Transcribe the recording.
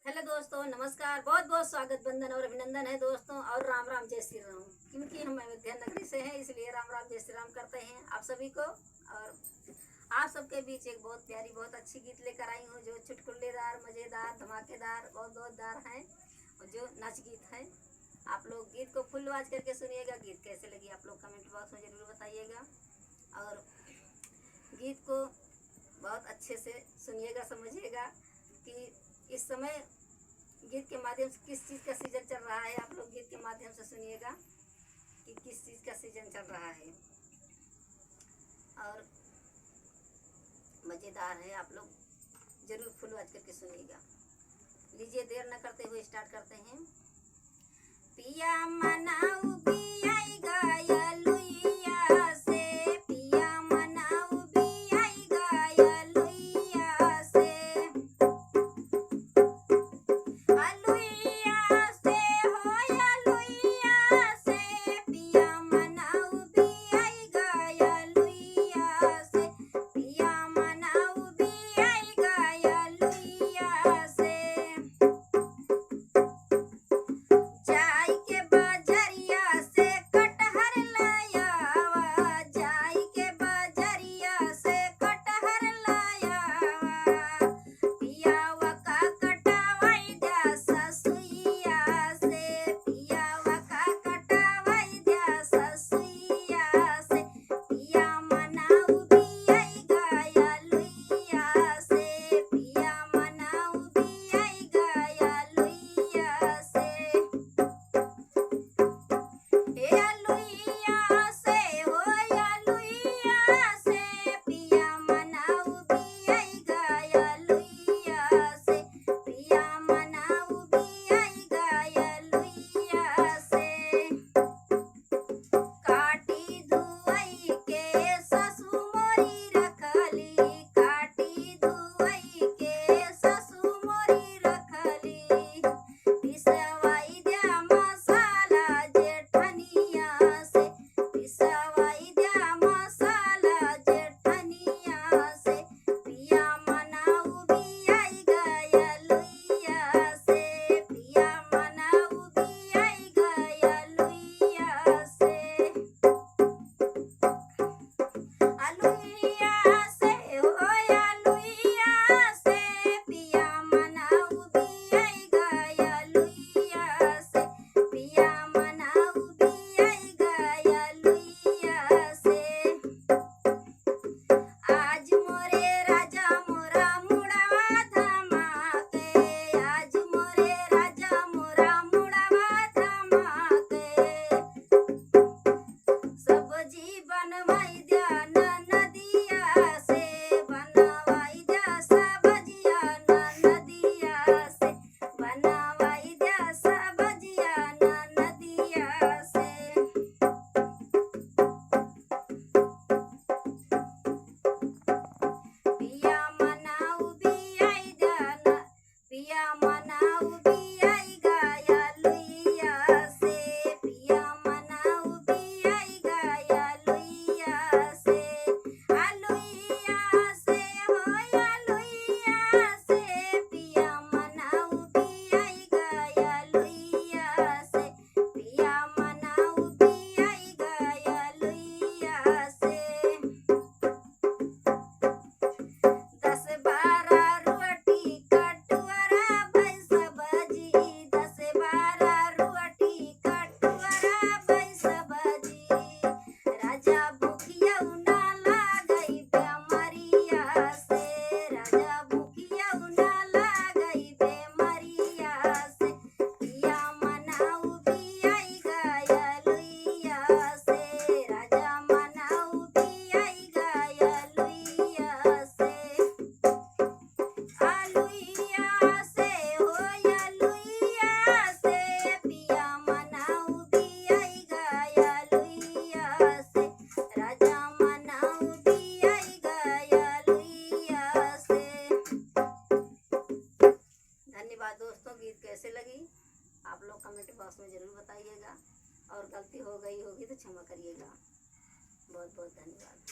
Hello दोस्तों, नमस्कार। बहुत बहुत स्वागत, वंदन और अभिनंदन है दोस्तों, और राम राम जय श्री राम। क्योंकि हम अयोध्या नगरी से हैं, इसलिए राम राम जय श्री राम करते हैं आप सभी को। और आप सबके बीच एक बहुत प्यारी, बहुत अच्छी गीत लेकर आई हूँ, जो चुटकुलेदार, मज़ेदार, धमाकेदार, बहुत बहुतदार हैं, और जो नाच गीत है। आप लोग गीत को फुल आवाज करके सुनिएगा। गीत कैसे लगी आप लोग कमेंट बॉक्स में ज़रूर बताइएगा, और गीत को बहुत अच्छे से सुनिएगा, समझिएगा कि इस समय गीत के माध्यम से किस चीज़ का सीजन चल रहा है। आप लोग गीत के माध्यम से सुनिएगा कि किस चीज़ का सीजन चल रहा है, और मज़ेदार है। आप लोग ज़रूर फुल वॉच करके सुनिएगा। लीजिए, देर न करते हुए स्टार्ट करते हैं। पिया मनाऊ बियाई गाया लुइया से, पिया मनाऊ बियाई गाया लुइया से, लुइया से होया लुइया से, पिया मनाऊ बियाई गाया लुइया से, पिया मनाऊ बियाई गाया लुइया से। जाई के बाजरिया से कटहर लायावा, जाई के बाजरिया से कटहर लायावा, पियावा का कटावाई द्या ससुइया से, पियावा का कटावाई द्या ससुइया से, पिया मनाऊ बियाई गाया लुइया से, पिया मनाऊ बियाई गाया लुइया से। या लुइया से होया लुइया से, पिया मनाऊ बियाई गाया लुइया से, पिया मनाऊ बियाई गाया लुइया से। काटी धुआई के ससु मोरी रखली, काटी धुआई के ससु मोरी रखली, पिसवाई द्या मसाला जेठनिया से, पिसवाई द्या मसाला जेठनिया से, पिया मनाऊ बियाई गाया लुइया से, पिया मनाऊ बियाई गाया लुइया से। लुइया से होया लुइया से, पिया मनाऊ बियाई गाया लुइया से, पिया मनाऊ बियाई गाया लुइया से। आज मोरे राजा मोरा मुड़वा धमाके, आज मोरे राजा मोरा मुड़वा धमाके, सब्जी बनवाई द्या नदिया से, बनवाई द्या सब्जिया नदिया से, बनवाई द्या सब्जिया नदिया से। पिया मनाऊ बियाई द्या पिया मनाऊ बियाई गाया लुइया से, पिया मनाऊ बियाई गाया लुइया से। लुइया से होया लुइया से, पिया मनाऊ बियाई गाया लुइया से, पिया मनाऊ बियाई गाया लुइया से। 10-12 रोटी कटोरा भई सब्जी, 10-12 रोटी कटोरा भई सब्जी, राजा भूखिया ना लागई बेमरिया से, राजा भूखिया ना लागई बेमरिया से, पिया मनाऊ बियाई गाया लुइया से, राजा मनाऊ बियाई गाया लुइया से। लुइया से होया लुइया से, पिया मनाऊ बियाई गाया लुइया से, राजा मनाऊ बियाई गाया लुइया से। धन्यवाद दोस्तों। गीत कैसे लगी आप लोग कमेंट बॉक्स में ज़रूर बताइएगा, और गलती हो गई होगी तो क्षमा करिएगा। बहुत बहुत धन्यवाद।